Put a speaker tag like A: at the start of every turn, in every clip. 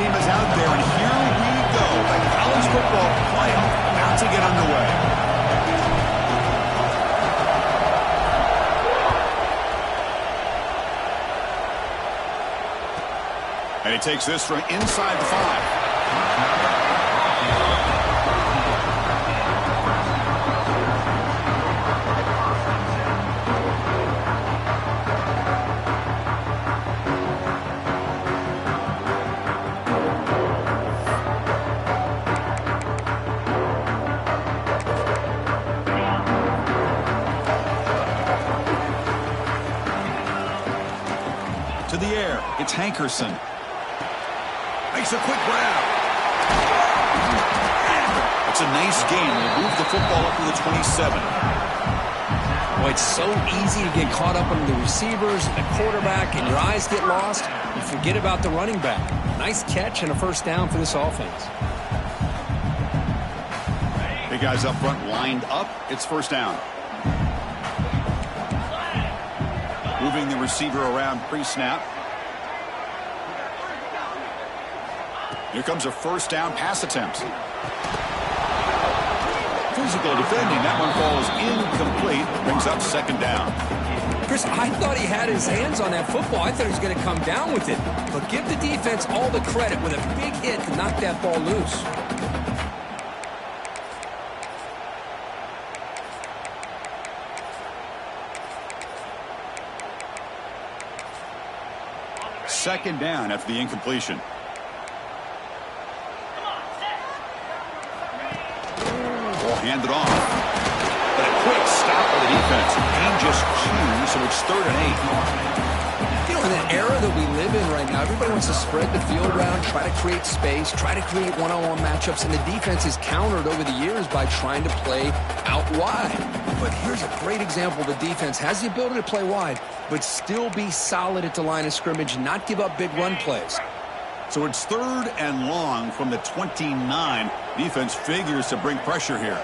A: team is out there, and here we go. The college football playoff about to get underway. And he takes this from inside the 5. To the air, it's Hankerson. Makes a quick grab. It's a nice gain. They move the football up to the 27.
B: Well, it's so easy to get caught up under the receivers and the quarterback, and your eyes get lost. You forget about the running back. Nice catch and a first down for this offense.
A: Big guys up front lined up. It's first down. Moving the receiver around pre-snap. Here comes a first down pass attempt. Physical defending. That one falls incomplete. Brings up second down.
B: Chris, I thought he had his hands on that football. I thought he was going to come down with it. But give the defense all the credit with a big hit to knock that ball loose.
A: Second down after the incompletion. Ball handed off. But a quick stop by the defense. Gain just 2, so it's 3rd and 8.
B: You know, in the era that we live in right now, everybody wants to spread the field around, try to create space, try to create one-on-one matchups, and the defense is countered over the years by trying to play out wide. But here's a great example. The defense has the ability to play wide, but still be solid at the line of scrimmage, not give up big run plays.
A: So it's 3rd and long from the 29. Defense figures to bring pressure here.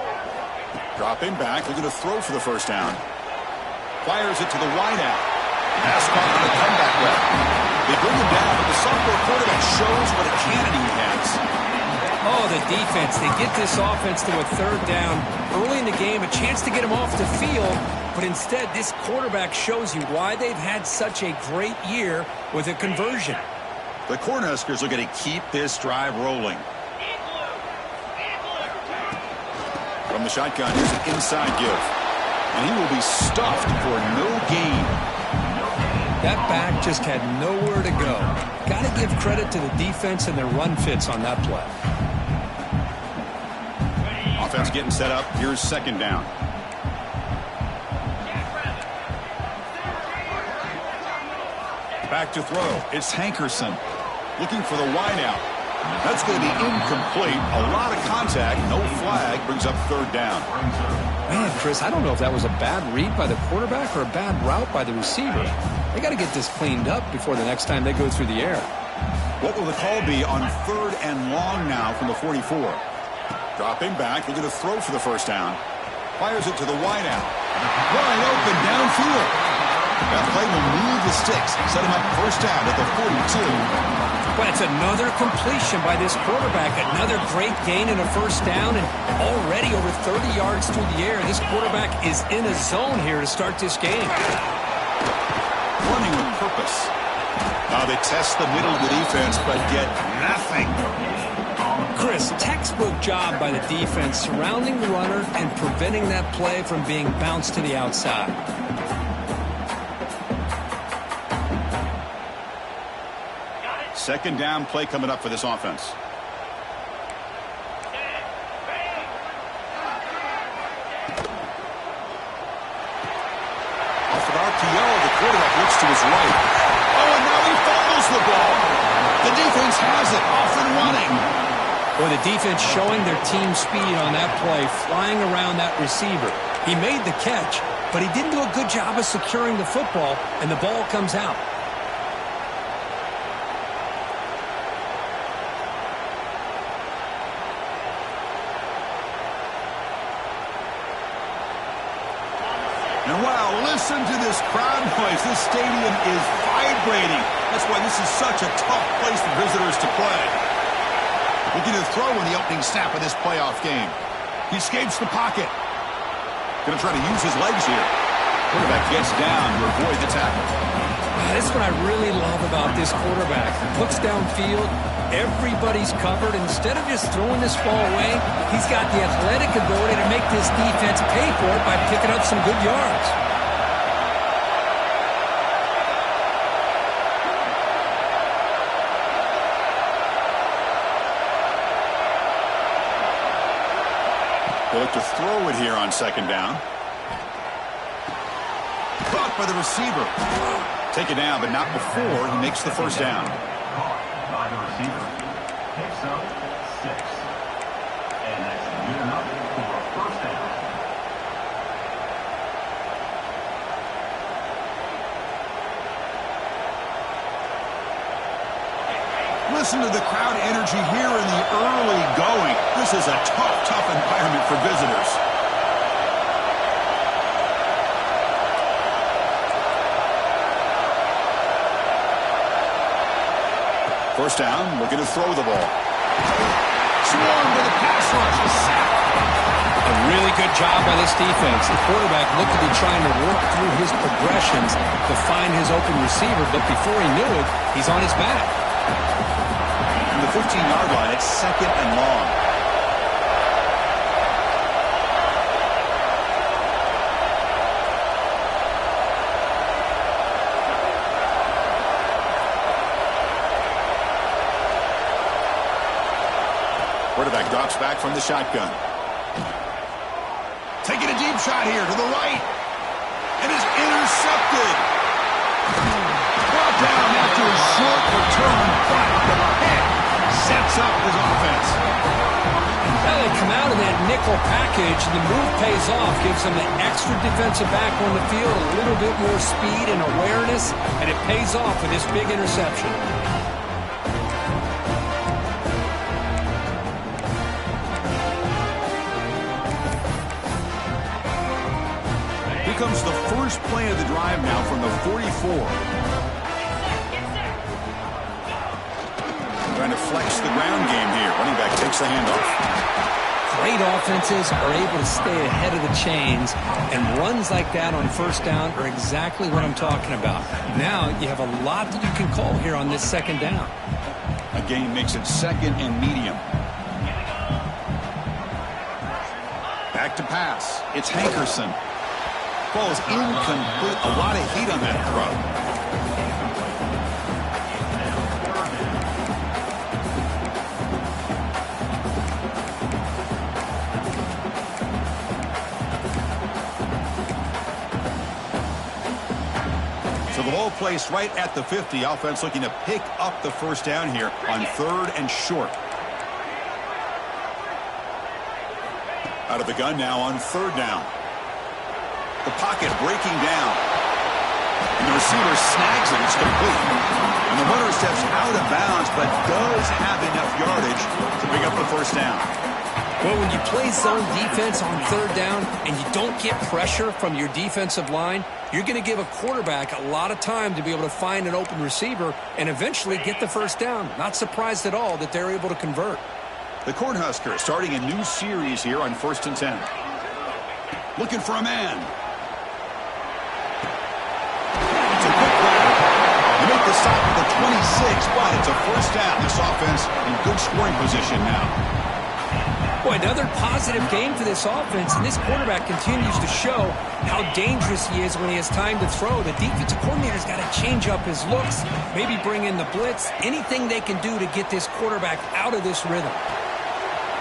A: Dropping back, looking to throw for the first down. Fires it to the wideout. Pass caught on the comeback route. They bring him down, but the sophomore quarterback shows what a cannon he has.
B: Oh, the defense. They get this offense to a 3rd down early in the game, a chance to get him off the field. But instead, this quarterback shows you why they've had such a great year with a conversion.
A: The Cornhuskers are going to keep this drive rolling. From the shotgun, here's an inside give. And he will be stuffed for no gain.
B: That back just had nowhere to go. Got to give credit to the defense and their run fits on that play.
A: Offense getting set up. Here's second down. Back to throw. It's Hankerson looking for the wideout. That's going to be incomplete. A lot of contact. No flag. Brings up 3rd down.
B: Man, Chris, I don't know if that was a bad read by the quarterback or a bad route by the receiver. They got to get this cleaned up before the next time they go through the air.
A: What will the call be on 3rd and long now from the 44? Dropping back, looking to throw for the first down. Fires it to the wideout. Wide open downfield. That play will move the sticks. Set him up first down at the 42.
B: Well, it's another completion by this quarterback. Another great gain and a first down, and already over 30 yards through the air. This quarterback is in a zone here to start this game.
A: Running with purpose. Now they test the middle of the defense, but get nothing.
B: Chris, textbook job by the defense surrounding the runner and preventing that play from being bounced to the outside.
A: Second down play coming up for this offense. Off an RPO, the quarterback looks to his right. Oh, and now he fumbles the ball. The defense has it, off and running.
B: Boy, the defense showing their team speed on that play, flying around that receiver. He made the catch, but he didn't do a good job of securing the football, and the ball comes out.
A: And wow, listen to this crowd noise. This stadium is vibrating. That's why this is such a tough place for visitors to play. Looking to throw in the opening snap of this playoff game. He escapes the pocket. Going to try to use his legs here. Quarterback gets down to avoid the tackle.
B: That's what I really love about this quarterback. Looks downfield. Everybody's covered. Instead of just throwing this ball away, he's got the athletic ability to make this defense pay for it by picking up some good yards.
A: They look to throw it here on second down. Caught by the receiver. Take it down, but not before he makes the first down.
C: Caught by the receiver. Picks up 6. And that's good enough for a first down.
A: Listen to the crowd energy here in the early going. This is a tough environment for visitors. First down, looking to throw the ball. Swarmed with a pass rush, a sack.
B: A really good job by this defense. The quarterback looked to be trying to work through his progressions to find his open receiver, but before he knew it, he's on his back.
A: From the 15-yard line, it's second and long. Quarterback drops back from the shotgun. Taking a deep shot here to the right. And is intercepted. Brought down after a short return, but the pick sets up his offense.
B: Well, they come out of that nickel package, and the move pays off, gives them an extra defensive back on the field, a little bit more speed and awareness, and it pays off with this big interception.
A: Comes the first play of the drive now from the 44. Trying to flex the ground game here. Running back takes the handoff.
B: Great offenses are able to stay ahead of the chains, and runs like that on first down are exactly what I'm talking about. Now you have a lot that you can call here on this second down.
A: A gain makes it second and medium. Back to pass. It's Hankerson. Ball is incomplete. A lot of heat on that throw. So the ball placed right at the 50. Offense looking to pick up the first down here on third and short. Out of the gun now on third down. The pocket breaking down. And the receiver snags it. It's complete. And the runner steps out of bounds, but does have enough yardage to pick up the first down.
B: Well, when you play zone defense on third down and you don't get pressure from your defensive line, you're going to give a quarterback a lot of time to be able to find an open receiver and eventually get the first down. Not surprised at all that they're able to convert.
A: The Cornhuskers starting a new series here on 1st and 10. Looking for a man. Make the stop at the 26, but it's a first down. This offense in good scoring position now.
B: Boy, another positive game for this offense, and this quarterback continues to show how dangerous he is when he has time to throw. The defensive coordinator's got to change up his looks, maybe bring in the blitz, anything they can do to get this quarterback out of this rhythm.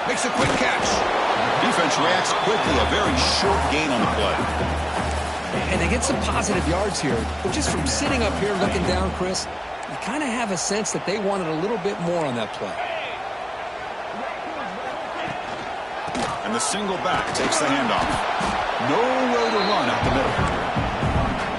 A: Makes a quick catch. Defense reacts quickly, a very short gain on the play.
B: And they get some positive yards here, but just from sitting up here looking down, Chris, you kind of have a sense that they wanted a little bit more on that play.
A: And the single back takes the handoff. Nowhere to run up the middle.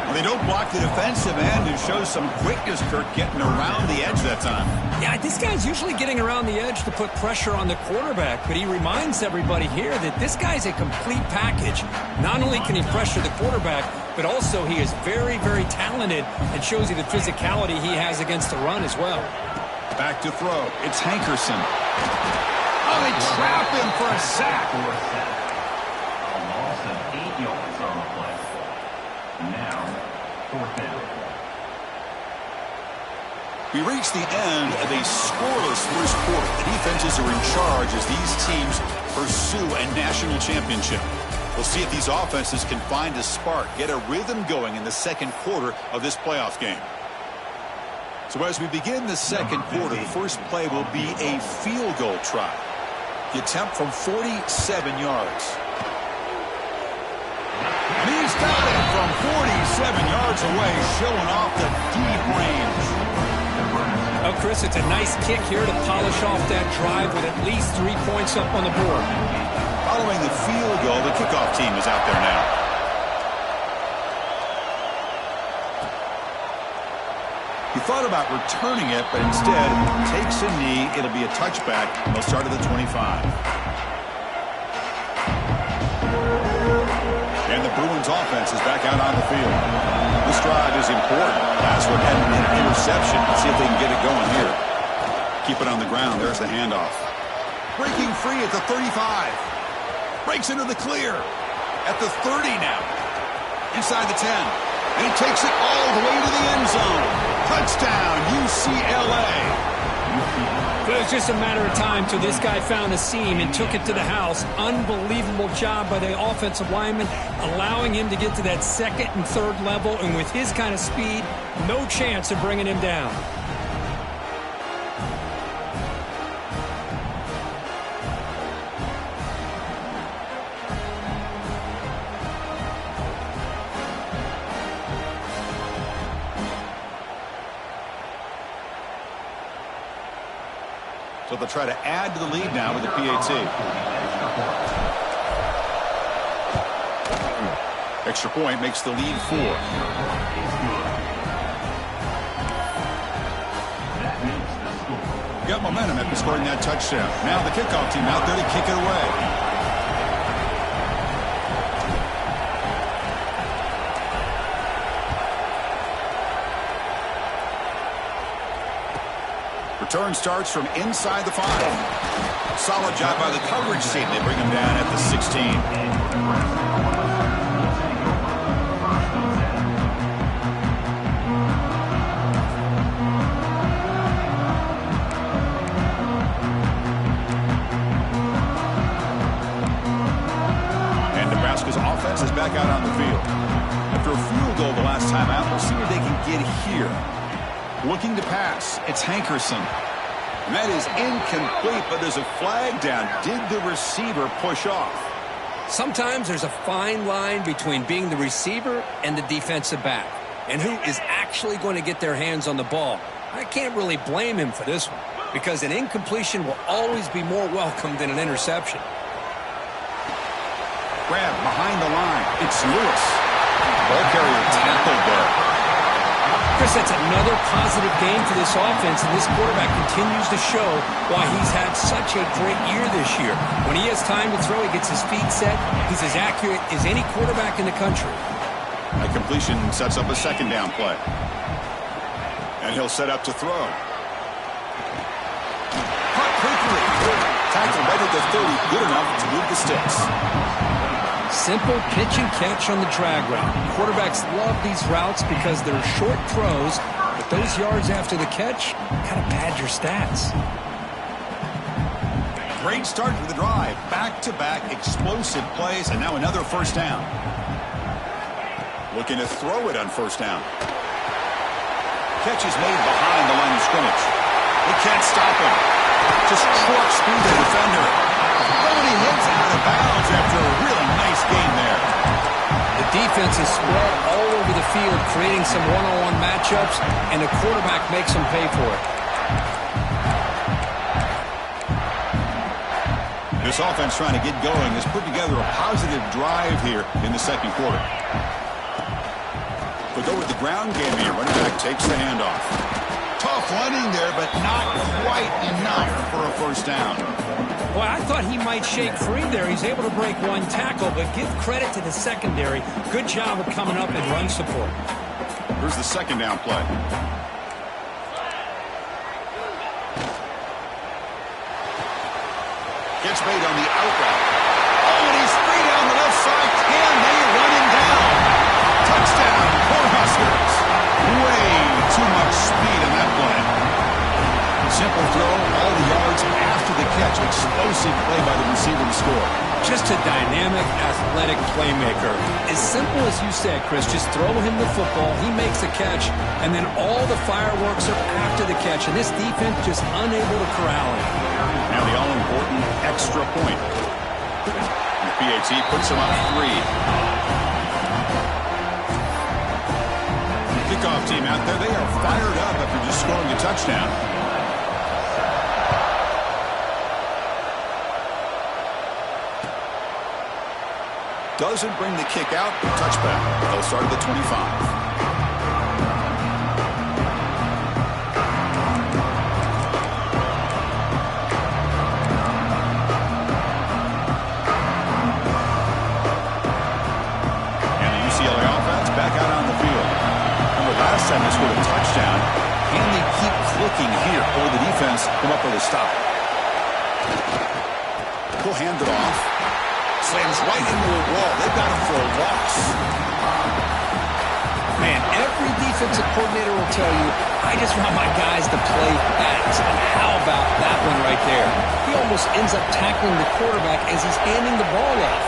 A: Well, They don't block the defensive end and show some quickness, Kirk, getting around the edge that time.
D: Yeah, this guy's usually getting around the edge to put pressure on the quarterback, but he reminds everybody here that this guy's a complete package. Not only can he pressure the quarterback, but also he is very, very talented and shows you the physicality he has against the run as well.
A: Back to throw. It's Hankerson. Oh, they trap him for a sack.
C: A loss of 8 yards on the play. Now, 4th down.
A: We reach the end of a scoreless first quarter. The defenses are in charge as these teams pursue a national championship. We'll see if these offenses can find a spark, get a rhythm going in the second quarter of this playoff game. So as we begin the second quarter, the first play will be a field goal try. The attempt from 47 yards. And he's got it from 47 yards away, showing off the deep range.
D: Oh, Chris, it's a nice kick here to polish off that drive with at least 3 points up on the board.
A: Following the field goal, the kickoff team is out there now. He thought about returning it, but instead takes a knee. It'll be a touchback. They'll start at the 25. And the Bruins offense is back out on the field. This drive is important. Last one had an interception. Let's see if they can get it going here. Keep it on the ground. There's the handoff. Breaking free at the 35. Breaks into the clear. At the 30 now. Inside the 10. And he takes it all the way to the end zone. Touchdown, UCLA.
D: But it was just a matter of time till this guy found a seam and took it to the house. Unbelievable job by the offensive lineman, allowing him to get to that second and third level. And with his kind of speed, no chance of bringing him down.
A: So they'll try to add to the lead now with the PAT. Extra point makes the lead 4. Got momentum after scoring that touchdown. Now the kickoff team out there to kick it away. Return starts from inside the 5. Solid job by the coverage team. They bring him down at the 16. And Nebraska's offense is back out on the field. After a field goal the last time out, we'll see what they can get here. Looking to pass. It's Hankerson. And that is incomplete, but there's a flag down. Did the receiver push off?
D: Sometimes there's a fine line between being the receiver and the defensive back, and who is actually going to get their hands on the ball. I can't really blame him for this one, because an incompletion will always be more welcome than an interception.
A: Grab behind the line. It's Lewis. Ball carrier tackled there.
D: Chris, that's another positive game for this offense, and this quarterback continues to show why he's had such a great year this year. When he has time to throw, he gets his feet set. He's as accurate as any quarterback in the country.
A: A completion sets up a second down play. And he'll set up to throw. Caught quickly. Tackle right at the 30. Good enough to move the sticks.
D: Simple pitch and catch on the drag route. Quarterbacks love these routes because they're short throws, but those yards after the catch kind of pad your stats.
A: Great start to the drive. Back-to-back explosive plays, and now another first down. Looking to throw it on first down. Catch is made behind the line of scrimmage. They can't stop him. Just trucks through the defender. Nobody hits out of bounds after a really nice game there.
D: The defense is spread all over the field, creating some one-on-one matchups, and the quarterback makes them pay for it.
A: This offense trying to get going has put together a positive drive here in the second quarter. We'll go with the ground game here. Running back takes the handoff. Tough running there, but not quite enough for a first down.
D: Boy, I thought he might shake free there. He's able to break one tackle, but give credit to the secondary. Good job of coming up and run support.
A: Here's the second down play. Gets made on the out route. Oh, and he's free down the left side. Can they run him down? Touchdown, Cornhuskers. Way too much speed in that play. Simple throw, all the yards after the catch. Explosive play by the receiver to score.
D: Just a dynamic, athletic playmaker. As simple as you said, Chris, just throw him the football, he makes a catch, and then all the fireworks are after the catch, and this defense just unable to corral him.
A: Now the all-important extra point. The PAT puts him up 3. Kickoff team out there, they are fired up after just scoring a touchdown. Doesn't bring the kick out, but touchback. They'll start at the 25. And the UCLA offense back out on the field. Remember last time they scored a touchdown. Can they keep clicking here, or will the defense come up with a stop? He'll hand it off. Slams right into a wall. They've got him for a loss.
D: Man, every defensive coordinator will tell you, I just want my guys to play fast. And how about that one right there? He almost ends up tackling the quarterback as he's handing the ball off.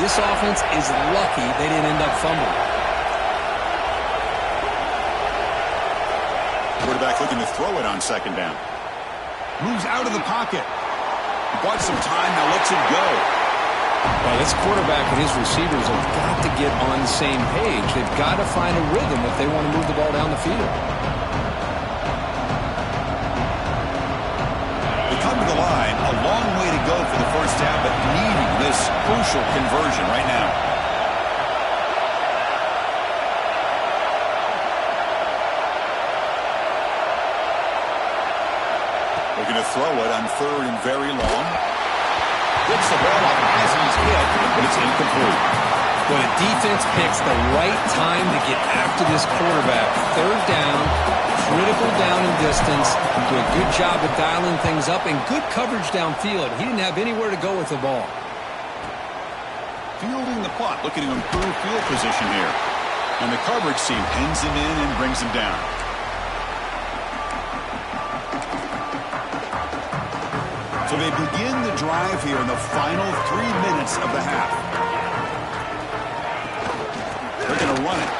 D: This offense is lucky they didn't end up fumbling.
A: Quarterback looking to throw it on second down. Moves out of the pocket. Bought some time, now lets it go.
D: Well, this quarterback and his receivers have got to get on the same page. They've got to find a rhythm if they want to move the ball down the field.
A: They come to the line, a long way to go for the first down, but needing this crucial conversion right now. Looking to throw it on third and very long. Gets the ball off as he's hit, but it's incomplete.
D: When a defense picks the right time to get after this quarterback, third down, critical down and distance, do a good job of dialing things up, and good coverage downfield. He didn't have anywhere to go with the ball.
A: Fielding the punt, looking to improve field position here. And the coverage team pins him in and brings him down. So they begin the drive here in the final 3 minutes of the half. They're going to run it.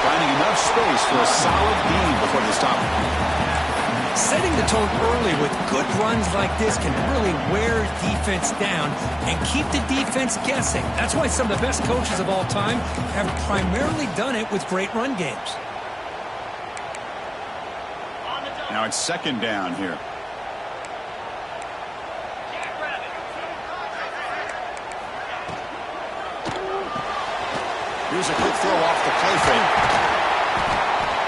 A: Finding enough space for a solid gain before they stop it.
D: Setting the tone early with good runs like this can really wear defense down and keep the defense guessing. That's why some of the best coaches of all time have primarily done it with great run games.
A: Now it's second down here. Here's a quick throw off the play fake.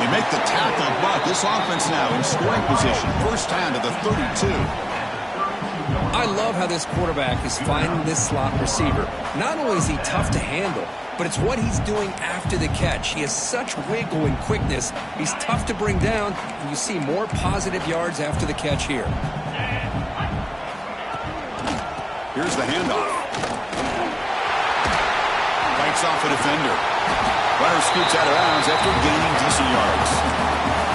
A: They make the tackle, but this offense now in scoring position. First down to the 32.
D: I love how this quarterback is finding this slot receiver. Not only is he tough to handle, but it's what he's doing after the catch. He has such wiggle and quickness. He's tough to bring down, and you see more positive yards after the catch here.
A: Here's the handoff. Fights off a defender. Runner scoots out of bounds after gaining decent yards.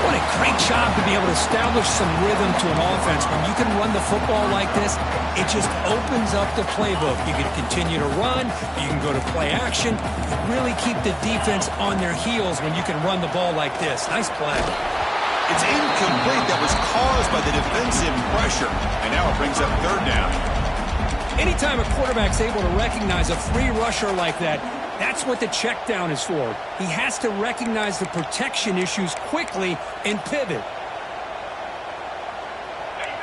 D: What a great job to be able to establish some rhythm to an offense. When you can run the football like this, it just opens up the playbook. You can continue to run. You can go to play action. You really keep the defense on their heels when you can run the ball like this. Nice play.
A: It's incomplete. That was caused by the defensive pressure. And now it brings up third down.
D: Anytime a quarterback's able to recognize a free rusher like that, that's what the check down is for. He has to recognize the protection issues quickly and pivot.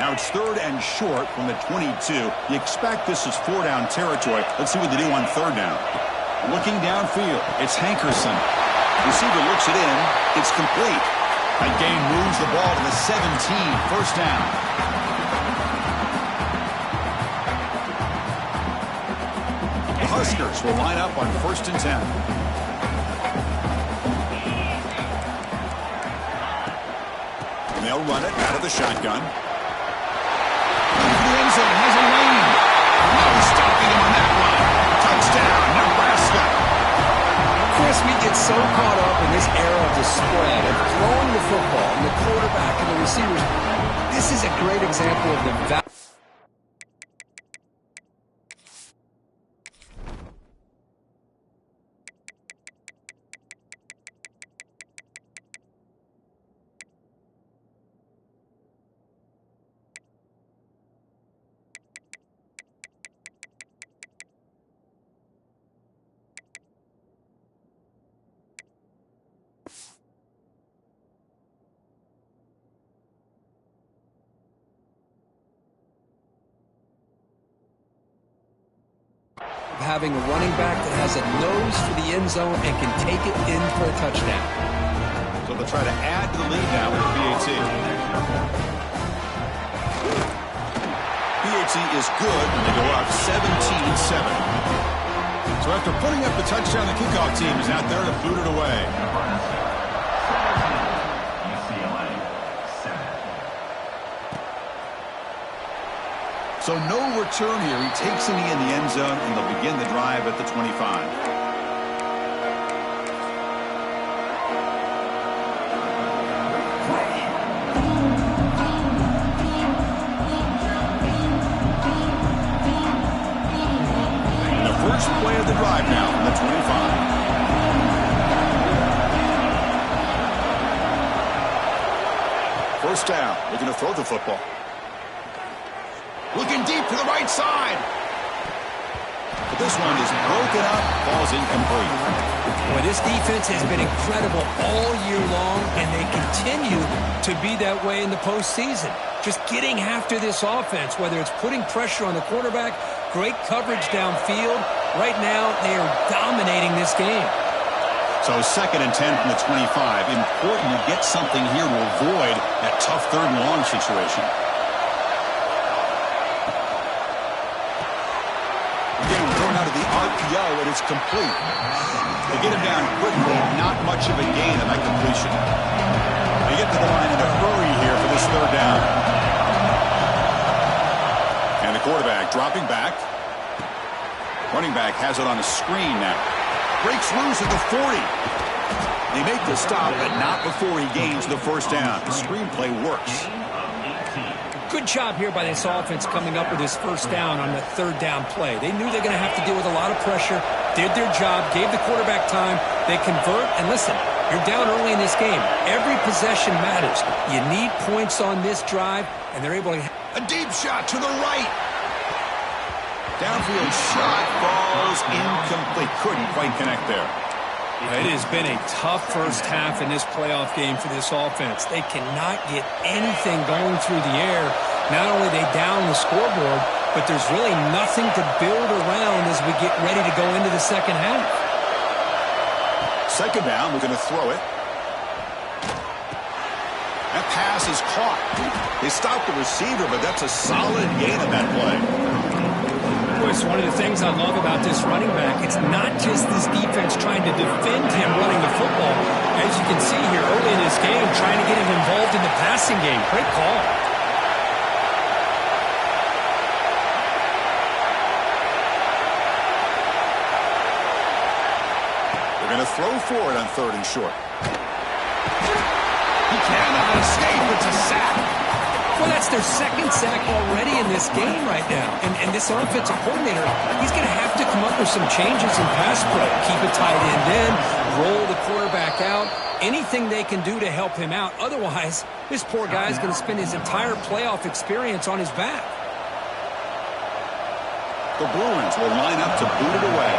A: Now it's third and short from the 22. You expect this is 4-down territory. Let's see what they do on third down. Looking downfield, it's Hankerson. Receiver looks it in. It's complete. That gain moves the ball to the 17. First down. The Huskers will line up on 1st and 10. And they'll run it out of the shotgun. The end zone has a lane. No stopping him on that one. Touchdown, Nebraska.
B: Chris, we get so caught up in this era of the spread, of throwing the football, and the quarterback and the receivers. This is a great example of the value. Having a running back that has a nose for the end zone and can take it in for a touchdown.
A: So they'll try to add to the lead now with PAT. PAT is good when they go up 17-7. So after putting up the touchdown, the kickoff team is out there to boot it away. So no return here. He takes it in the end zone, and they'll begin the drive at the 25. And the first play of the drive now from the 25. First down. Looking to throw the football. Looking deep to the right side. But this one is broken up, falls incomplete.
D: Well, this defense has been incredible all year long, and they continue to be that way in the postseason. Just getting after this offense, whether it's putting pressure on the quarterback, great coverage downfield. Right now, they are dominating this game.
A: So 2nd and 10 from the 25. Important to get something here to avoid that tough 3rd and long situation. Out of the RPO, and it's complete. They get him down quickly, not much of a gain on that completion. They get to the line in a hurry here for this 3rd down. And the quarterback dropping back. Running back has it on a screen now. Breaks loose at the 40. They make the stop, but not before he gains the 1st down. The screenplay works.
D: Good job here by this offense coming up with this 1st down on the 3rd down play. They knew they're going to have to deal with a lot of pressure, did their job, gave the quarterback time. They convert, and listen, you're down early in this game. Every possession matters. You need points on this drive, and they're able to...
A: A deep shot to the right. Downfield shot falls incomplete. Couldn't quite connect there.
D: It has been a tough first half in this playoff game for this offense. They cannot get anything going through the air. Not only are they down the scoreboard, but there's really nothing to build around as we get ready to go into the 2nd half.
A: 2nd down, we're going to throw it. That pass is caught. They stopped the receiver, but that's a solid gain on that play.
D: It's one of the things I love about this running back. It's not just this defense trying to defend him running the football. As you can see here early in this game, trying to get him involved in the passing game. Great call.
A: They're going to throw for it on 3rd and short. He cannot escape. It's a sack.
D: Well, that's their 2nd sack already in this game right now. And this offensive coordinator, he's going to have to come up with some changes in pass pro. Keep a tight end in, roll the quarterback out, anything they can do to help him out. Otherwise, this poor guy is going to spend his entire playoff experience on his back.
A: The Bruins will line up to boot it away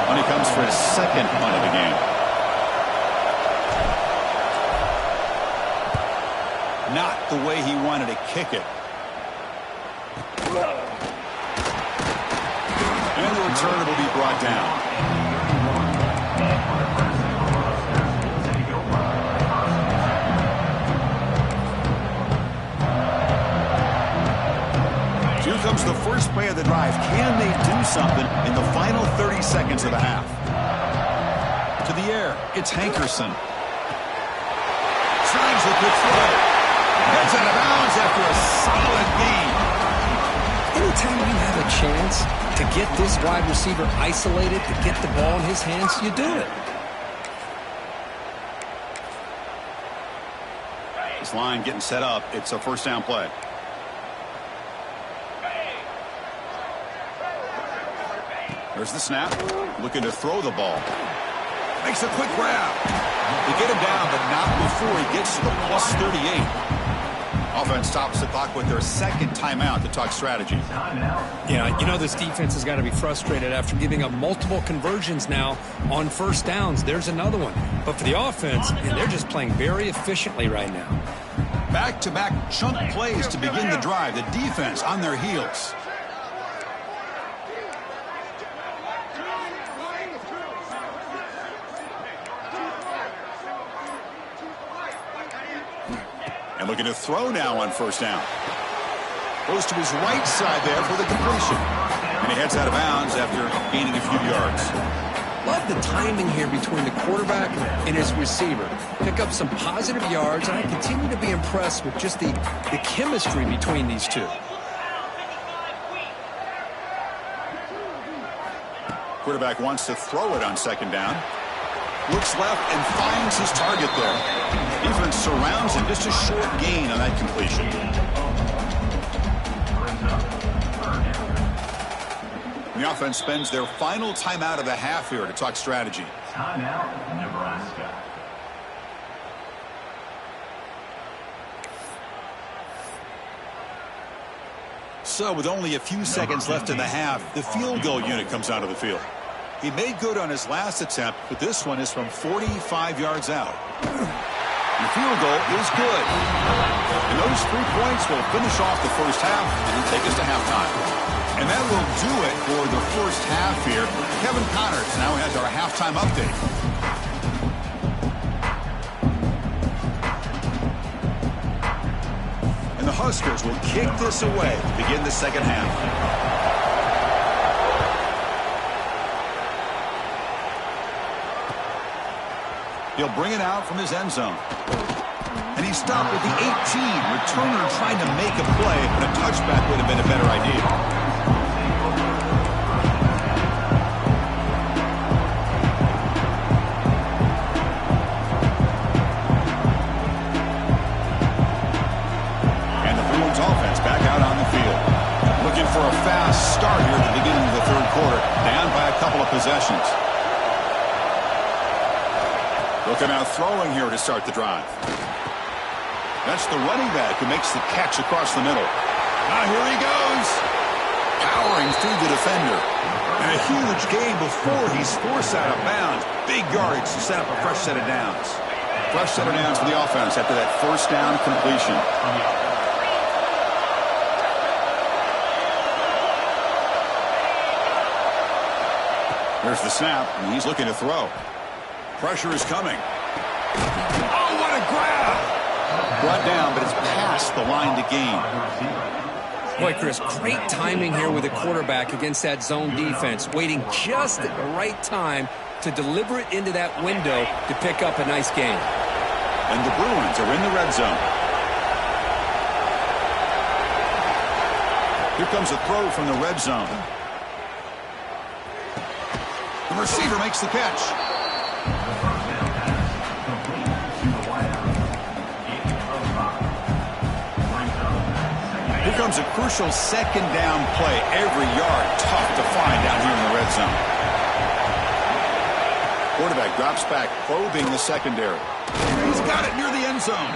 A: when he comes for his 2nd punt of the game. Not the way he wanted to kick it. And the return will be brought down. play of the drive. Can they do something in the final 30 seconds of the half? To the air, it's Hankerson. Tries the quick throw. Gets out of bounds after a solid gain.
D: Anytime you have a chance to get this wide receiver isolated, to get the ball in his hands, you do it.
A: This line getting set up. It's a first down play. There's the snap. Looking to throw the ball. Makes a quick grab. They get him down, but not before he gets to the plus 38. Offense stops the clock with their second timeout to talk strategy.
D: Yeah, you know this defense has got to be frustrated after giving up multiple conversions now on first downs. There's another one. But for the offense, and they're just playing very efficiently right now.
A: Back-to-back chunk plays to begin the drive. The defense on their heels. And looking to throw now on first down. Goes to his right side there for the completion. And he heads out of bounds after gaining a few yards.
D: Love the timing here between the quarterback and his receiver. Pick up some positive yards, and I continue to be impressed with just the chemistry between these two.
A: Quarterback wants to throw it on second down. Looks left and finds his target there. Defense surrounds him. Just a short gain on that completion. The offense spends their final timeout of the half here to talk strategy.
C: Timeout, Nebraska.
A: So with only a few seconds left in the half, the field goal unit comes out of the field. He made good on his last attempt, but this one is from 45 yards out. The field goal is good. And those 3 points will finish off the first half and take us to halftime. And that will do it for the first half here. Kevin Connors now has our halftime update. And the Huskers will kick this away to begin the second half. He'll bring it out from his end zone. And he stopped at the 18. Returner trying to make a play, but a touchback would have been a better idea. And the Bruins offense back out on the field. Looking for a fast start here at the beginning of the third quarter. Down by a couple of possessions. Looking out throwing here to start the drive. That's the running back who makes the catch across the middle. Now here he goes. Powering through the defender. And a huge gain before he's forced out of bounds. Big yardage to set up a fresh set of downs. Fresh set of downs for the offense after that first down completion. There's the snap, and he's looking to throw. Pressure is coming. Oh, what a grab! Brought down, but it's past the line to gain.
D: Boy, Chris, great timing here with the quarterback against that zone defense, waiting just at the right time to deliver it into that window to pick up a nice gain.
A: And the Bruins are in the red zone. Here comes a throw from the red zone. The receiver makes the catch. Here comes a crucial second down play. Every yard tough to find down here in the red zone. Quarterback drops back, probing the secondary. He's got it near the end zone.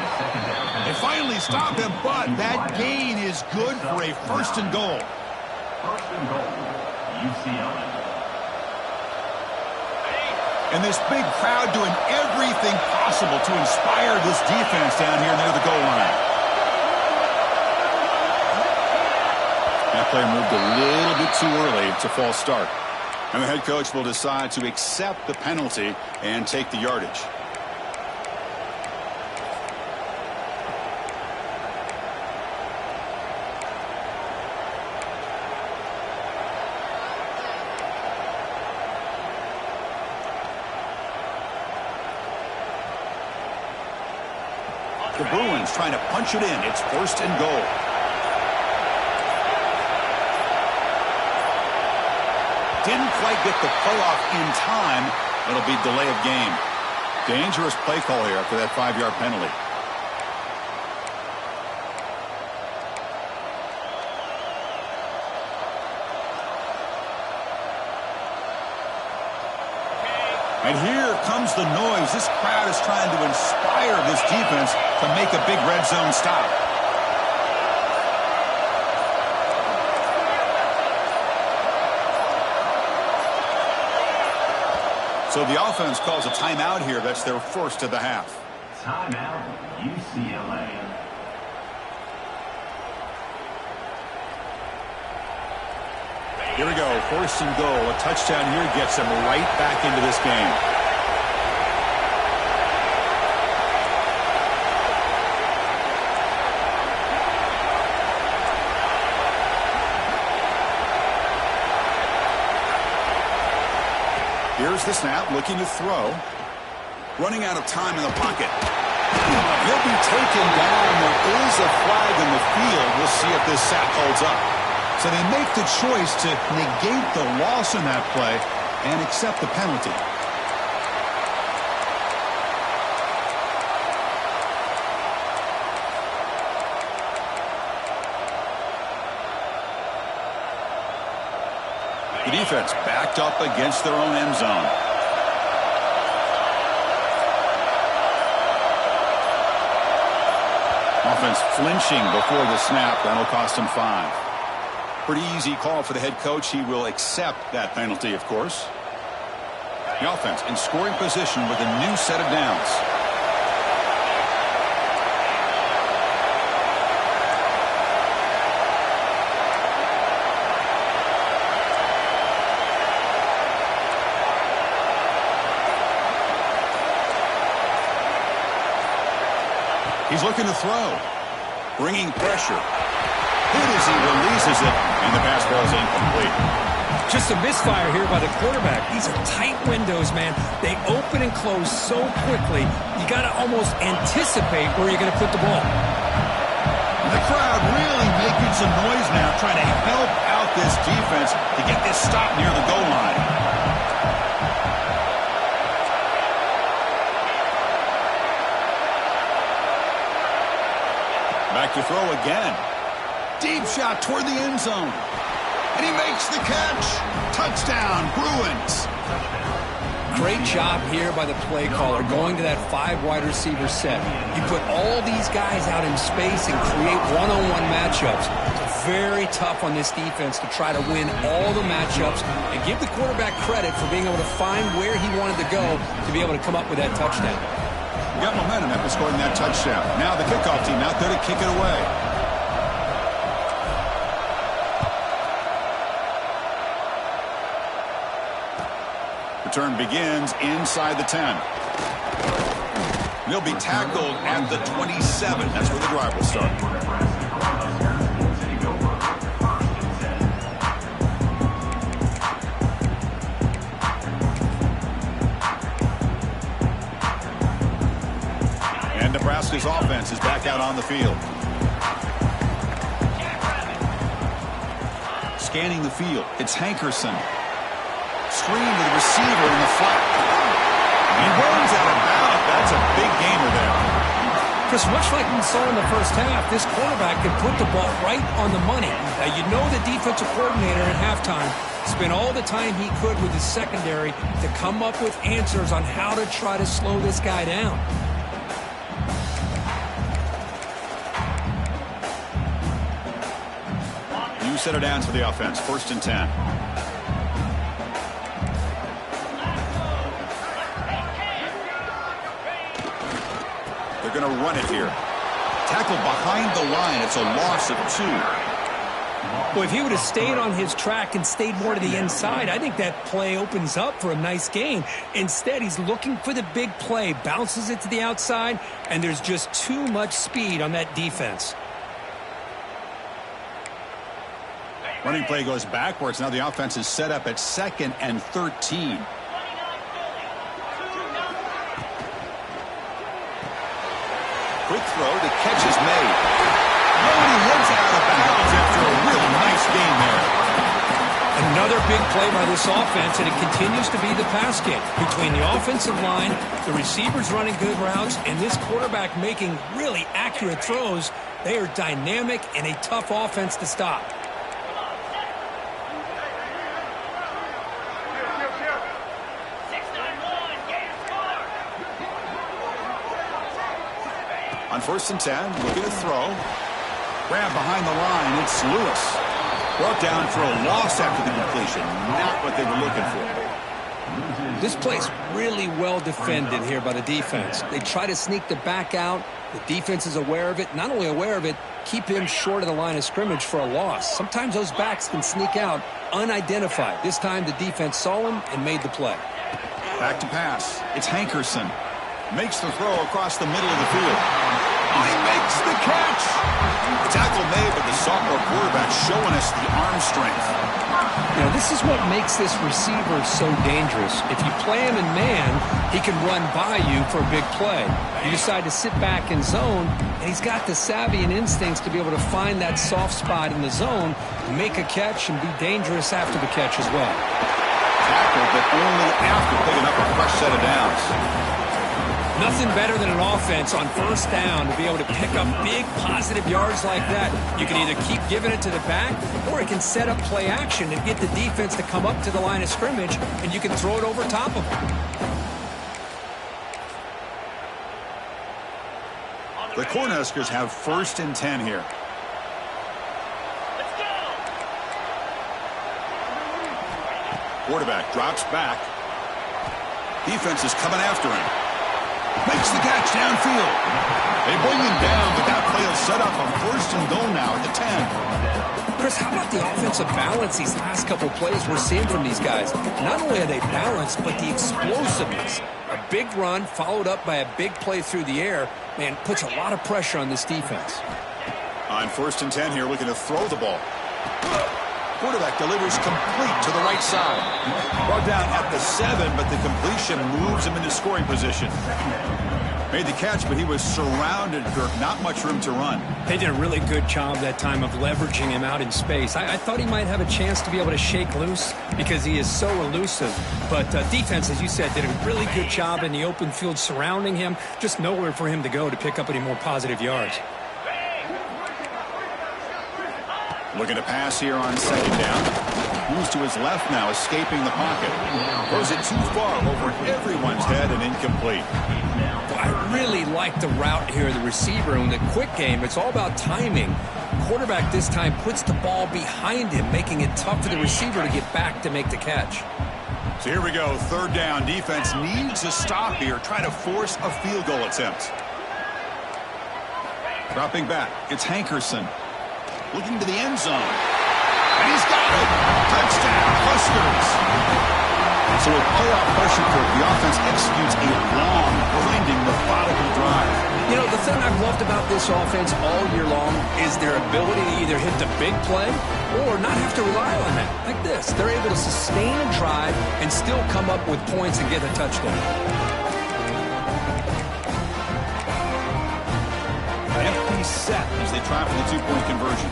A: They finally stop him, but that gain is good for a first and goal.
C: First and goal, UCLA.
A: And this big crowd doing everything possible to inspire this defense down here near the goal line. That play moved a little bit too early. It's a false start. And the head coach will decide to accept the penalty and take the yardage. The Bruins trying to punch it in. It's 1st and goal. Didn't quite get the play off in time. It'll be delay of game. Dangerous play call here after that 5-yard penalty. And here comes the noise. This crowd is trying to inspire this defense to make a big red zone stop. So the offense calls a timeout here. That's their first of the half.
C: Timeout, UCLA.
A: Here we go, 1st and goal. A touchdown here gets them right back into this game. Here's the snap, looking to throw. Running out of time in the pocket. He'll be taken down. There is a flag in the field. We'll see if this sack holds up. So they make the choice to negate the loss in that play and accept the penalty. The defense backed up against their own end zone. Offense flinching before the snap. That'll cost him 5. Pretty easy call for the head coach. He will accept that penalty, of course. The offense in scoring position with a new set of downs. He's looking to throw. Bringing pressure. Hit as he releases it, and the pass ball is incomplete.
D: Just a misfire here by the quarterback. These are tight windows, man. They open and close so quickly, you got to almost anticipate where you're going to put the ball.
A: The crowd really making some noise now, trying to help out this defense to get this stop near the goal line. Back to throw again. Deep shot toward the end zone. And he makes the catch. Touchdown, Bruins.
B: Great job here by the play caller going to that 5 wide receiver set. You put all these guys out in space and create one-on-one matchups. It's very tough on this defense to try to win all the matchups and give the quarterback credit for being able to find where he wanted to go to be able to come up with that touchdown.
A: Got momentum after scoring that touchdown. Now the kickoff team out there to kick it away. Return begins inside the 10. They'll be tackled at the 27. That's where the drive will start. And Nebraska's offense is back out on the field. Scanning the field. It's Hankerson. Screen to the receiver in the flat. He runs out of bounds. That's a big gainer there.
D: Chris, much like we saw in the first half, this quarterback can put the ball right on the money. Now, you know the defensive coordinator at halftime spent all the time he could with his secondary to come up with answers on how to try to slow this guy down.
A: New set of downs for the offense. 1st and 10. They're going to run it here. Tackled behind the line. It's a loss of 2.
D: Well, if he would have stayed on his track and stayed more to the inside, I think that play opens up for a nice gain. Instead, he's looking for the big play, bounces it to the outside, and there's just too much speed on that defense.
A: Running play goes backwards. Now the offense is set up at 2nd and 13. Quick throw, the catch is made. Oh, and he heads out of bounds after a really nice game there.
D: Another big play by this offense, and it continues to be the pass game. Between the offensive line, the receivers running good routes, and this quarterback making really accurate throws, they are dynamic and a tough offense to stop.
A: On 1st and 10, looking to throw. Grab behind the line, it's Lewis. Brought down for a loss after the completion. Not what they were looking for.
D: This play's really well defended here by the defense. They try to sneak the back out. The defense is aware of it. Not only aware of it, keep him short of the line of scrimmage for a loss. Sometimes those backs can sneak out unidentified. This time the defense saw him and made the play.
A: Back to pass. It's Hankerson. Makes the throw across the middle of the field. Oh, he makes the catch. The tackle made, but the sophomore quarterback showing us the arm strength.
D: You know, this is what makes this receiver so dangerous. If you play him in man, he can run by you for a big play. You decide to sit back in zone, and he's got the savvy and instincts to be able to find that soft spot in the zone, make a catch, and be dangerous after the catch as well.
A: Tackle, but only after picking up a fresh set of downs.
D: Nothing better than an offense on 1st down to be able to pick up big positive yards like that. You can either keep giving it to the back, or it can set up play action and get the defense to come up to the line of scrimmage, and you can throw it over top of them.
A: The Cornhuskers have 1st and 10 here. Quarterback drops back. Defense is coming after him. Makes the catch downfield. They bring him down, but that play will set up a 1st and goal now at the 10.
D: Chris, how about the offensive balance these last couple plays we're seeing from these guys? Not only are they balanced, but the explosiveness. A big run followed up by a big play through the air, man, puts a lot of pressure on this defense.
A: On 1st and 10 here, looking to throw the ball. Quarterback delivers complete to the right side. Brought down at the 7, but the completion moves him into scoring position. Made the catch, but he was surrounded, Kirk. Not much room to run.
D: They did a really good job that time of leveraging him out in space. I thought he might have a chance to be able to shake loose because he is so elusive. But defense, as you said, did a really good job in the open field surrounding him. Just nowhere for him to go to pick up any more positive yards.
A: Looking to pass here on 2nd down. Moves to his left now, escaping the pocket. Throws it too far over everyone's head and incomplete.
D: Well, I really like the route here, the receiver. In the quick game, it's all about timing. Quarterback this time puts the ball behind him, making it tough for the receiver to get back to make the catch.
A: So here we go, 3rd down. Defense needs a stop here, try to force a field goal attempt. Dropping back, it's Hankerson. Looking to the end zone. And he's got it. Touchdown, Huskers. So with playoff pressure for it, the offense executes a long, grinding, methodical drive.
D: You know, the thing I've loved about this offense all year long is their ability to either hit the big play or not have to rely on that. Like this. They're able to sustain a drive and still come up with points and get a touchdown.
A: Empty set as they try for the 2-point conversion.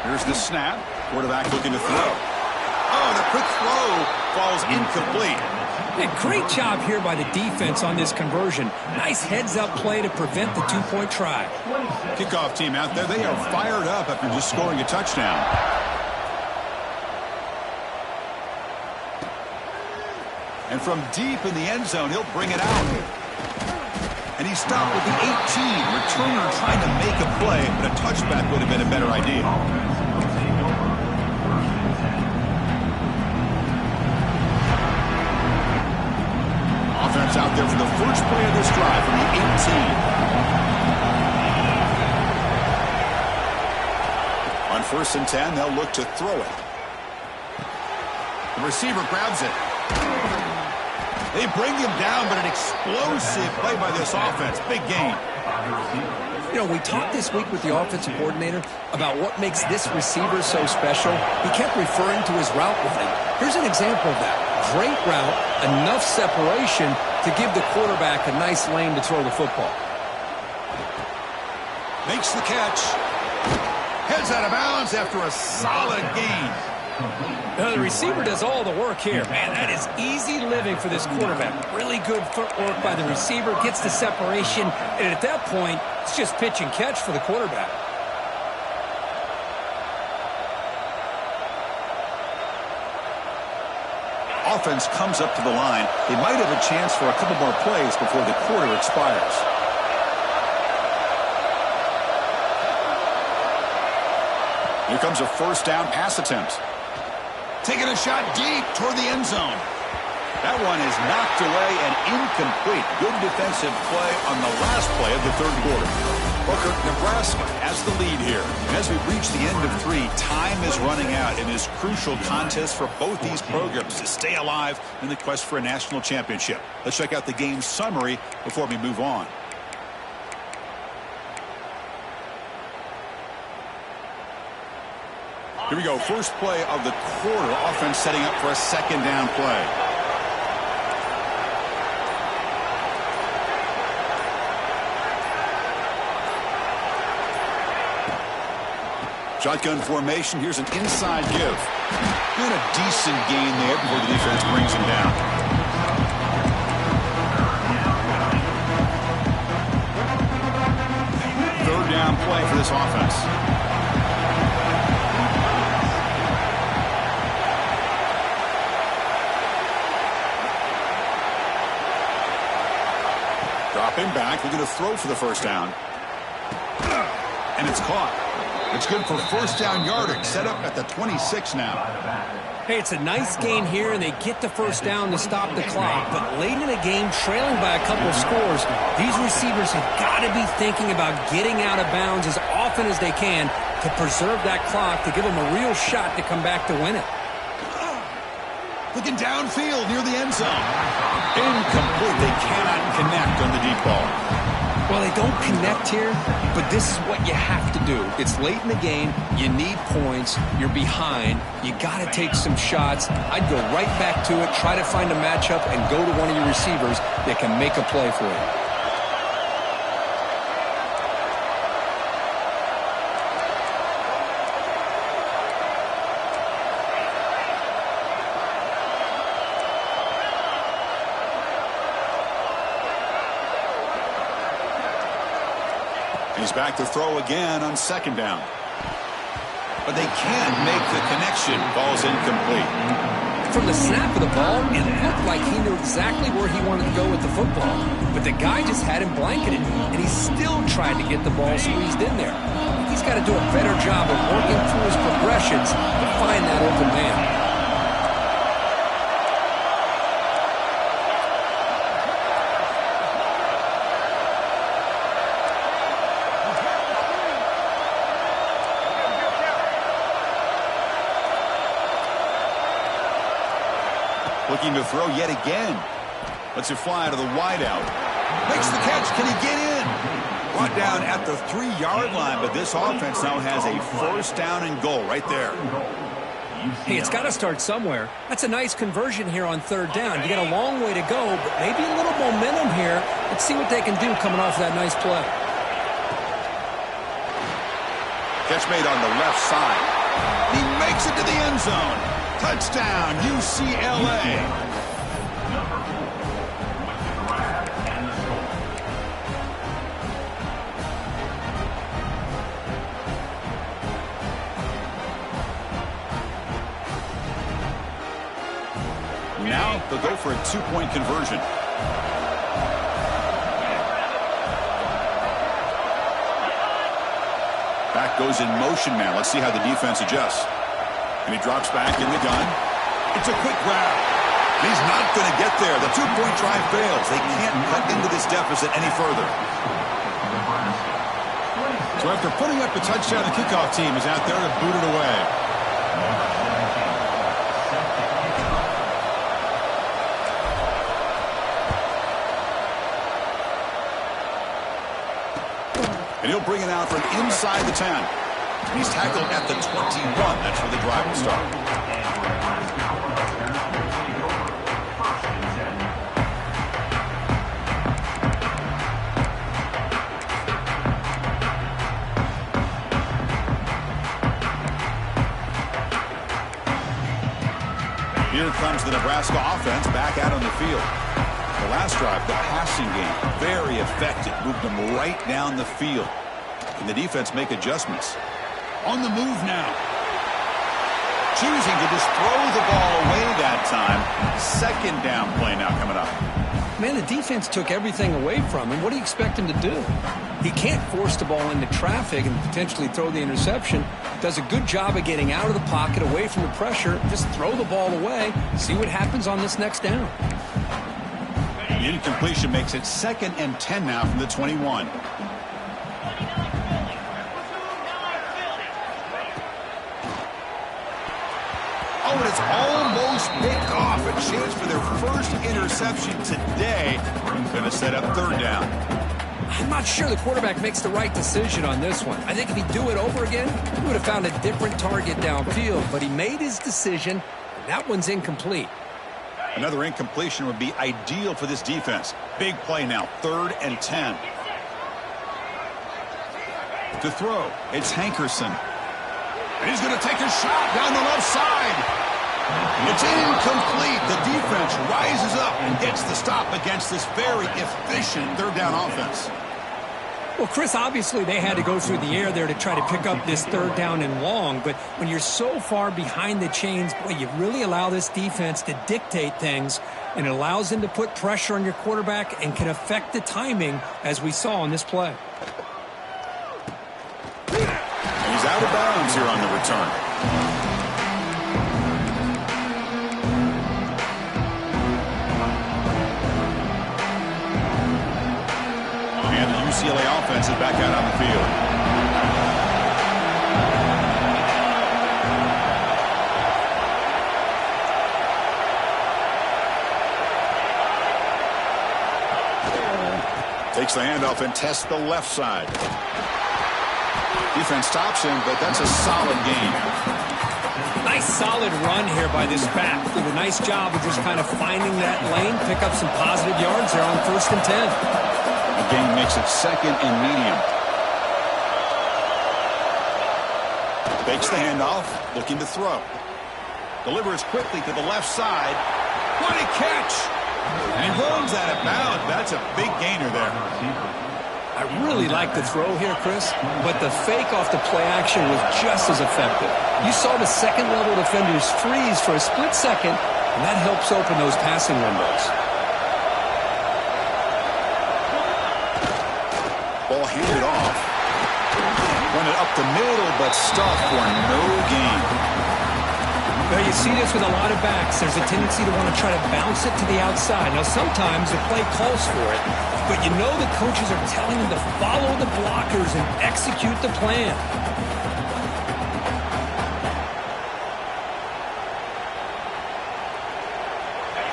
A: Here's the snap. Quarterback looking to throw. Oh, the quick throw falls incomplete.
D: Hey, great job here by the defense on this conversion. Nice heads-up play to prevent the 2-point try.
A: Kickoff team out there, they are fired up after just scoring a touchdown. And from deep in the end zone, he'll bring it out. And he stopped with the 18. Returner trying to make a play, but a touchback would have been a better idea. Offense out there for the first play of this drive from the 18. On 1st and 10, they'll look to throw it. The receiver grabs it. They bring him down, but an explosive play by this offense. Big game.
D: You know, we talked this week with the offensive coordinator about what makes this receiver so special. He kept referring to his route with him. Here's an example of that.
B: Great route, enough separation to give the quarterback a nice lane to throw the football.
A: Makes the catch. Heads out of bounds after a solid gain.
D: Now, the receiver does all the work here. Man, that is easy living for this quarterback. Really good footwork by the receiver, gets the separation, and at that point, it's just pitch and catch for the quarterback.
A: Offense comes up to the line. They might have a chance for a couple more plays before the quarter expires. Here comes a first down pass attempt. Taking a shot deep toward the end zone. That one is knocked away and incomplete. Good defensive play on the last play of the third quarter. Booker, Nebraska has the lead here. And as we reach the end of 3, time is running out in this crucial contest for both these programs to stay alive in the quest for a national championship. Let's check out the game summary before we move on. Here we go. First play of the quarter. Offense setting up for a second down play. Shotgun formation. Here's an inside give. And a decent gain there before the defense brings him down. Third down play for this offense. Dropping back, looking to throw for the first down. And it's caught. It's good for first down yardage, set up at the 26 now.
D: Hey, it's a nice gain here, and they get the first down to stop the clock. But late in the game, trailing by a couple of scores, these receivers have got to be thinking about getting out of bounds as often as they can to preserve that clock, to give them a real shot to come back to win it.
A: Looking downfield near the end zone. Incomplete. They cannot connect on the deep ball.
B: Well, they don't connect here, but this is what you have to do. It's late in the game. You need points. You're behind. You got to take some shots. I'd go right back to it, try to find a matchup, and go to one of your receivers that can make a play for you.
A: He's back to throw again on second down. But they can't make the connection. Ball's incomplete.
B: From the snap of the ball, it looked like he knew exactly where he wanted to go with the football. But the guy just had him blanketed, and he still tried to get the ball squeezed in there. I think he's got to do a better job of working through his progressions to find that open man.
A: Looking to throw yet again. Lets it fly to the wideout. Makes the catch. Can he get in? Brought down at the 3-yard line, but this offense now has a first down and goal right there.
D: Hey, it's got to start somewhere. That's a nice conversion here on third down. You got a long way to go, but maybe a little momentum here. Let's see what they can do coming off that nice play.
A: Catch made on the left side. He makes it to the end zone. Touchdown, UCLA. Now they'll go for a 2-point conversion. Back goes in motion man. Let's see how the defense adjusts. And he drops back in the gun. It's a quick grab. He's not going to get there. The 2-point try fails. They can't cut into this deficit any further. So after putting up the touchdown, the kickoff team is out there to boot it away. And he'll bring it out from inside the 10. He's tackled at the 21. That's where the drive will start. Here comes the Nebraska offense back out on the field. The last drive, the passing game, very effective. Moved them right down the field. Can the defense make adjustments? On the move now. Choosing to just throw the ball away that time. Second down play now coming up.
D: Man, the defense took everything away from him. What do you expect him to do? He can't force the ball into traffic and potentially throw the interception. Does a good job of getting out of the pocket, away from the pressure. Just throw the ball away. See what happens on this next down.
A: The incompletion makes it 2nd and 10 now from the 21. Oh, and it's almost picked off. A chance for their first interception today. Going to set up 3rd down.
D: I'm not sure the quarterback makes the right decision on this one. I think if he'd do it over again, he would have found a different target downfield. But he made his decision, and that one's incomplete.
A: Another incompletion would be ideal for this defense. Big play now, 3rd and 10. To throw, it's Hankerson. And he's going to take a shot down the left side. It's incomplete. The defense rises up and gets the stop against this very efficient 3rd down offense.
D: Well, Chris, obviously they had to go through the air there to try to pick up this 3rd down and long. But when you're so far behind the chains, boy, you really allow this defense to dictate things. And it allows them to put pressure on your quarterback and can affect the timing, as we saw on this play.
A: He's out of bounds here on the return. UCLA offense is back out on the field. Takes the handoff and tests the left side. Defense stops him, but that's a solid gain.
D: Nice solid run here by this back. Did a nice job of just kind of finding that lane, pick up some positive yards there on 1st and 10.
A: The gain makes it 2nd and medium. Fakes the handoff, looking to throw. Delivers quickly to the left side. What a catch! And he runs out of bounds. That's a big gainer there.
D: I really like the throw here, Chris, but the fake off the play action was just as effective. You saw the second-level defenders freeze for a split second, and that helps open those passing windows.
A: Ball handed off. Run it up the middle, but stuffed for no gain.
D: Well, you see this with a lot of backs. There's a tendency to want to try to bounce it to the outside. Now, sometimes the play calls for it, but you know the coaches are telling them to follow the blockers and execute the plan.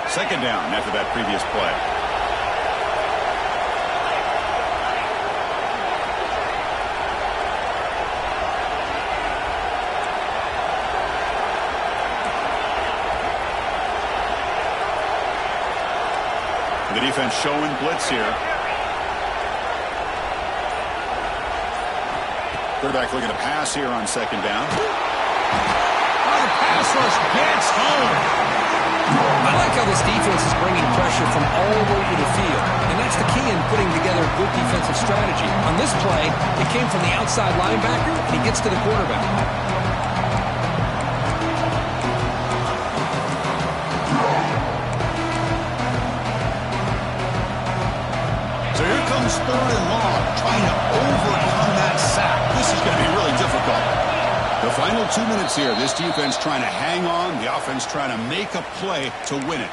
A: Second down after that previous play. The defense showing blitz here. Quarterback looking to pass here on 2nd down. Oh, the pass rush gets home.
D: I like how this defense is bringing pressure from all over the field, and that's the key in putting together a good defensive strategy. On this play, it came from the outside linebacker, and he gets to the quarterback.
A: So here comes 3rd and long, trying to overcome that sack. This is going to be really difficult. The final 2 minutes here, this defense trying to hang on, the offense trying to make a play to win it.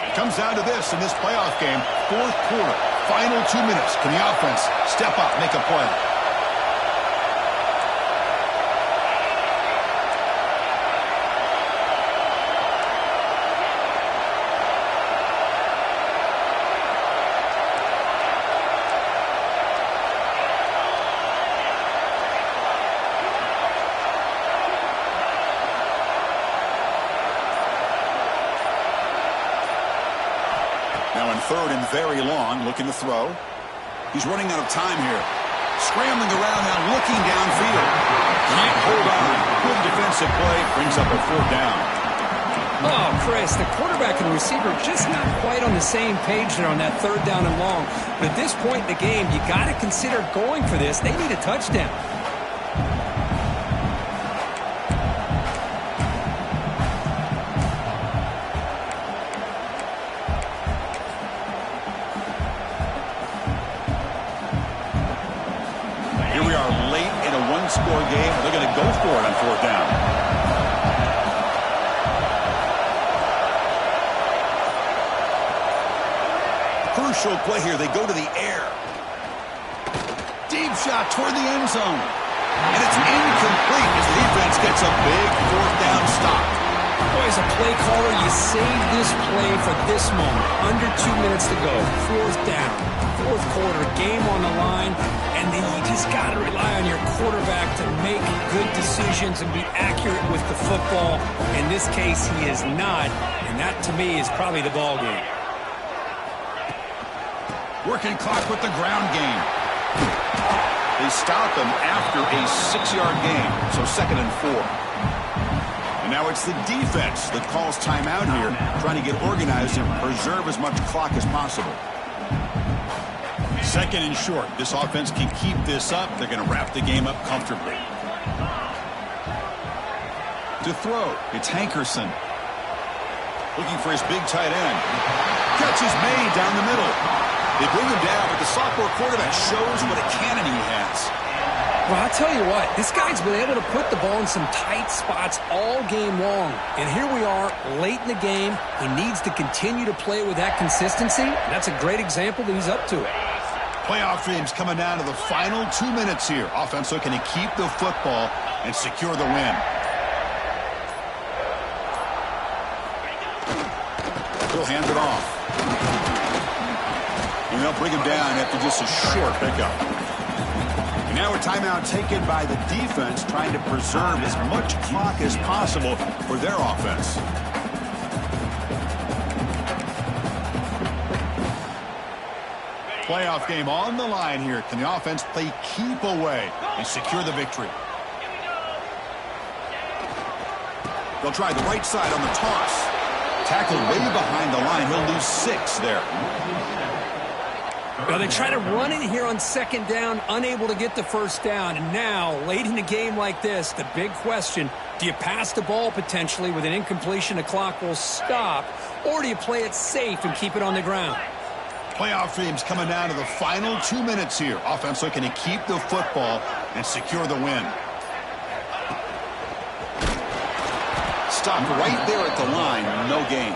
A: It comes down to this in this playoff game, 4th quarter, final 2 minutes. Can the offense step up, make a play? Now in 3rd and very long, looking to throw. He's running out of time here. Scrambling around now, looking downfield. Can't hold on. Good defensive Explosive play brings up a 4th down.
D: Oh, Chris, the quarterback and receiver just not quite on the same page there on that 3rd down and long. But at this point in the game, you got to consider going for this. They need a touchdown.
A: Here we are late in a one-score game. They're going to go for it on 4th down. Crucial play here. They go to the air. Deep shot toward the end zone. And it's incomplete as the defense gets a big 4th down stop.
D: Boy, as a play caller, you save this play for this moment. Under 2 minutes to go. 4th down. 4th quarter, game on the line. And then you just got to rely on your quarterback to make good decisions and be accurate with the football. In this case, he is not. And that, to me, is probably the ball game.
A: Working clock with the ground game. They stop him after a 6-yard gain, so 2nd and 4. And now it's the defense that calls timeout here, trying to get organized and preserve as much clock as possible. 2nd and short. This offense can keep this up. They're going to wrap the game up comfortably. To throw, it's Hankerson. Looking for his big tight end. Catch is made down the middle. They bring him down, but the sophomore quarterback shows what a cannon he has.
D: Well, I'll tell you what, this guy's been able to put the ball in some tight spots all game long. And here we are, late in the game. He needs to continue to play with that consistency. That's a great example that he's up to it.
A: Playoff dreams coming down to the final 2 minutes here. Offense looking to keep the football and secure the win. He'll hand it off. And they'll bring him down after just a short pickup. And now a timeout taken by the defense, trying to preserve as much clock as possible for their offense. Playoff game on the line here. Can the offense play keep away and secure the victory? They'll try the right side on the toss. Tackled way behind the line. He'll lose 6 there.
D: Well, they try to run in here on 2nd down, unable to get the 1st down. And now, late in a game like this, the big question, do you pass the ball potentially with an incompletion? The clock will stop. Or do you play it safe and keep it on the ground?
A: Playoff dreams coming down to the final 2 minutes here. Offense looking to keep the football and secure the win. Stopped right there at the line. No gain.